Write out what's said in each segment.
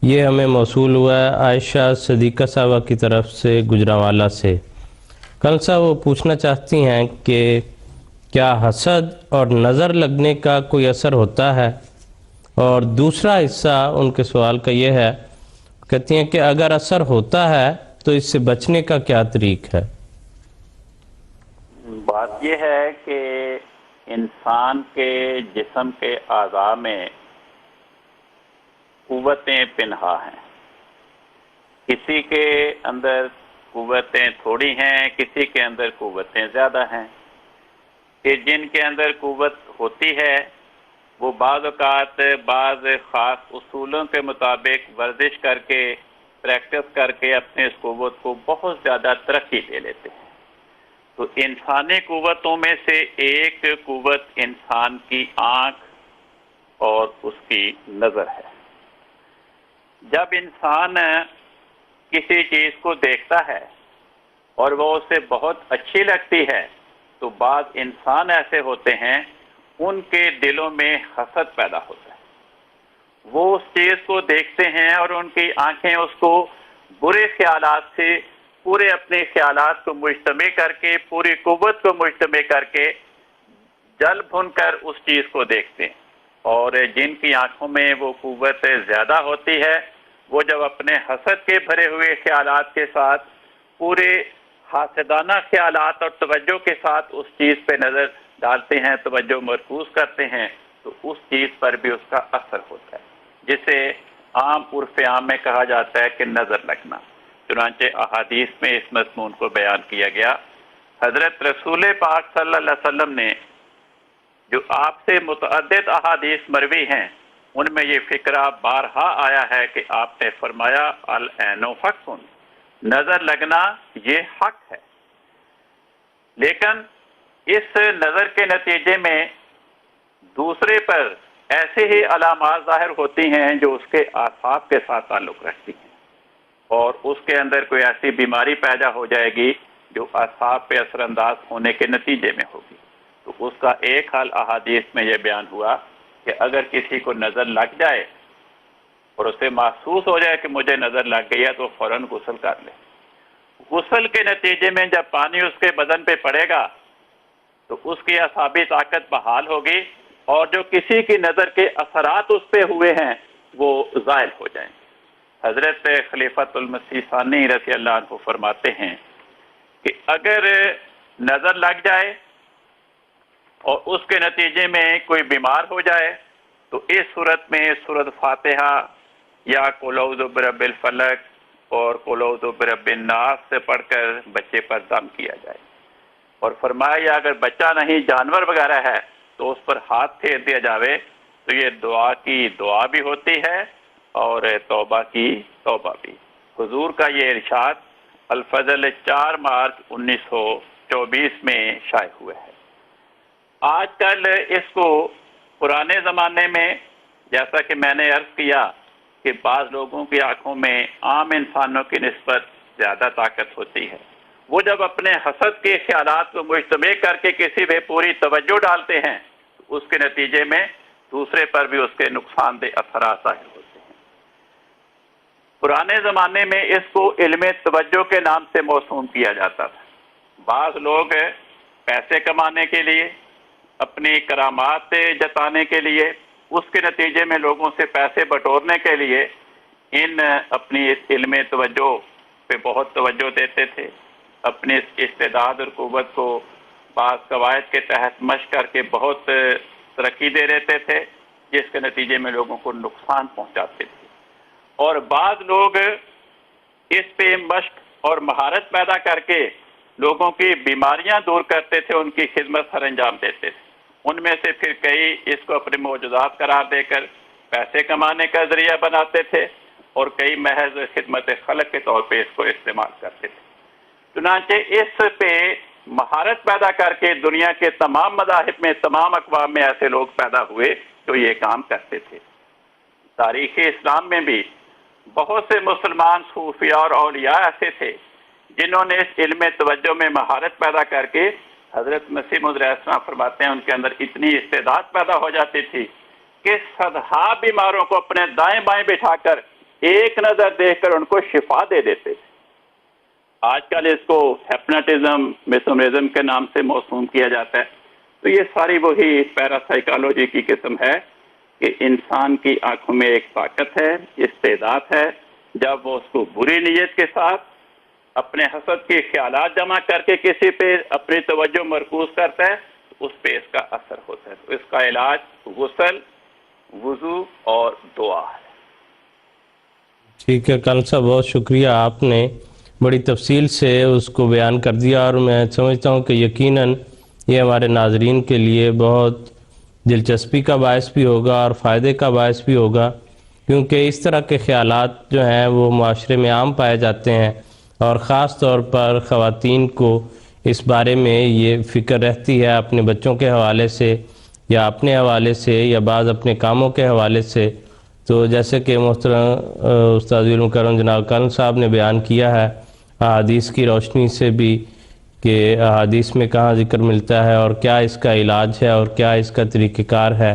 یہ ہمیں موصول ہوا ہے عائشہ صدیقہ صاحبہ کی طرف سے گجرانوالہ سے۔ کل صاحب وہ پوچھنا چاہتی ہیں کہ کیا حسد اور نظر لگنے کا کوئی اثر ہوتا ہے؟ اور دوسرا حصہ ان کے سوال کا یہ ہے، کہتی ہیں کہ اگر اثر ہوتا ہے تو اس سے بچنے کا کیا طریق ہے؟ بات یہ ہے کہ انسان کے جسم کے اعضاء میں قوتیں پنہا ہیں۔ کسی کے اندر قوتیں تھوڑی ہیں، کسی کے اندر قوتیں زیادہ ہیں۔ کہ جن کے اندر قوت ہوتی ہے وہ بعض اوقات بعض خاص اصولوں کے مطابق ورزش کر کے پریکٹس کر کے اپنے اس قوت کو بہت زیادہ ترقی دے لیتے ہیں۔ تو انسانی قوتوں میں سے ایک قوت انسان کی آنکھ اور اس کی نظر ہے۔ جب انسان کسی چیز کو دیکھتا ہے اور وہ اسے بہت اچھی لگتی ہے تو بعض انسان ایسے ہوتے ہیں ان کے دلوں میں حسد پیدا ہوتا ہے۔ وہ اس چیز کو دیکھتے ہیں اور ان کی آنکھیں اس کو برے خیالات سے پورے اپنے خیالات کو مجتمع کر کے پوری قوت کو مجتمع کر کے جل بھن کر اس چیز کو دیکھتے ہیں۔ اور جن کی آنکھوں میں وہ قوت زیادہ ہوتی ہے وہ جب اپنے حسد کے بھرے ہوئے خیالات کے ساتھ پورے حاسدانہ خیالات اور توجہ کے ساتھ اس چیز پہ نظر ڈالتے ہیں، توجہ مرکوز کرتے ہیں، تو اس چیز پر بھی اس کا اثر ہوتا ہے، جسے عام عرف عام میں کہا جاتا ہے کہ نظر لگنا۔ چنانچہ احادیث میں اس مضمون کو بیان کیا گیا۔ حضرت رسول پاک صلی اللہ علیہ وسلم نے جو آپ سے متعدد احادیث مروی ہیں ان میں یہ فکرہ بارہا آیا ہے کہ آپ نے فرمایا العین حق، نظر لگنا یہ حق ہے، لیکن اس نظر کے نتیجے میں دوسرے پر ایسے ہی علامات ظاہر ہوتی ہیں جو اس کے اعصاب کے ساتھ تعلق رکھتی ہیں، اور اس کے اندر کوئی ایسی بیماری پیدا ہو جائے گی جو اعصاب پہ اثر انداز ہونے کے نتیجے میں ہوگی۔ تو اس کا ایک حال احادیث میں یہ بیان ہوا کہ اگر کسی کو نظر لگ جائے اور اسے محسوس ہو جائے کہ مجھے نظر لگ گئی ہے تو فوراً غسل کر لے۔ غسل کے نتیجے میں جب پانی اس کے بدن پہ پڑے گا تو اس کی اعصابی طاقت بحال ہوگی اور جو کسی کی نظر کے اثرات اس پہ ہوئے ہیں وہ زائل ہو جائیں۔ حضرت خلیفۃ المسیح ثانی رضی اللہ عنہ فرماتے ہیں کہ اگر نظر لگ جائے اور اس کے نتیجے میں کوئی بیمار ہو جائے تو اس صورت میں سورۃ فاتحہ یا قل اعوذ برب الفلق اور قل اعوذ برب الناس سے پڑھ کر بچے پر دم کیا جائے، اور فرمایا اگر بچہ نہیں جانور وغیرہ ہے تو اس پر ہاتھ پھیر دیا جاوے تو یہ دعا کی دعا بھی ہوتی ہے اور توبہ کی توبہ بھی۔ حضور کا یہ ارشاد الفضل 4 مارچ 1924 میں شائع ہوئے ہے۔ آج کل اس کو پرانے زمانے میں جیسا کہ میں نے عرض کیا کہ بعض لوگوں کی آنکھوں میں عام انسانوں کی نسبت زیادہ طاقت ہوتی ہے، وہ جب اپنے حسد کے خیالات کو مجتمع کر کے کسی پہ پوری توجہ ڈالتے ہیں تو اس کے نتیجے میں دوسرے پر بھی اس کے نقصان دہ اثرات ظاہر ہوتے ہیں۔ پرانے زمانے میں اس کو علم توجہ کے نام سے موسوم کیا جاتا تھا۔ بعض لوگ پیسے کمانے کے لیے، اپنی کرامات جتانے کے لیے، اس کے نتیجے میں لوگوں سے پیسے بٹورنے کے لیے اپنی اس علم توجہ پہ بہت توجہ دیتے تھے، اپنی اس استعداد اور قوت کو بعض قواعد کے تحت مشق کر کے بہت ترقی دے دیتے تھے، جس کے نتیجے میں لوگوں کو نقصان پہنچاتے تھے۔ اور بعض لوگ اس پہ مشق اور مہارت پیدا کر کے لوگوں کی بیماریاں دور کرتے تھے، ان کی خدمت سر انجام دیتے تھے۔ ان میں سے پھر کئی اس کو اپنے معجزات قرار دے کر پیسے کمانے کا ذریعہ بناتے تھے اور کئی محض خدمت خلق کے طور پہ اس کو استعمال کرتے تھے۔ چنانچہ اس پہ مہارت پیدا کر کے دنیا کے تمام مذاہب میں، تمام اقوام میں ایسے لوگ پیدا ہوئے جو یہ کام کرتے تھے۔ تاریخ اسلام میں بھی بہت سے مسلمان صوفیاء اور اولیاء ایسے تھے جنہوں نے اس علم توجہ میں مہارت پیدا کر کے حضرت مسیح موعود علیہ السلام فرماتے ہیں ان کے اندر اتنی استعداد پیدا ہو جاتی تھی کہ صدہا بیماروں کو اپنے دائیں بائیں بٹھا کر ایک نظر دیکھ کر ان کو شفا دے دیتے تھے. آج کل اس کو ہیپناٹزم میسمرزم کے نام سے موسوم کیا جاتا ہے. تو یہ ساری وہی پیراسائیکالوجی کی قسم ہے کہ انسان کی آنکھوں میں ایک طاقت ہے, استعداد ہے, جب وہ اس کو بری نیت کے ساتھ اپنے حسد کے خیالات جمع کر کے کسی پہ اپنی توجہ مرکوز کرتا ہے تو اس پہ اس کا اثر ہوتا ہے. تو اس کا علاج غسل, وضو اور دعا ہے. ٹھیک ہے کل صاحب, بہت شکریہ, آپ نے بڑی تفصیل سے اس کو بیان کر دیا, اور میں سمجھتا ہوں کہ یقیناً یہ ہمارے ناظرین کے لیے بہت دلچسپی کا باعث بھی ہوگا اور فائدے کا باعث بھی ہوگا, کیونکہ اس طرح کے خیالات جو ہیں وہ معاشرے میں عام پائے جاتے ہیں, اور خاص طور پر خواتین کو اس بارے میں یہ فکر رہتی ہے اپنے بچوں کے حوالے سے یا اپنے حوالے سے یا بعض اپنے کاموں کے حوالے سے. تو جیسے کہ محترم استاد المکرم جناب کالم صاحب نے بیان کیا ہے احادیث کی روشنی سے بھی کہ احادیث میں کہاں ذکر ملتا ہے اور کیا اس کا علاج ہے اور کیا اس کا طریقہ کار ہے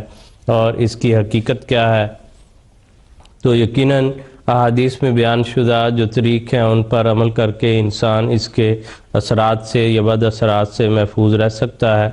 اور اس کی حقیقت کیا ہے, تو یقیناً احادیث میں بیان شدہ جو طریق ہیں ان پر عمل کر کے انسان اس کے اثرات سے یا بد اثرات سے محفوظ رہ سکتا ہے.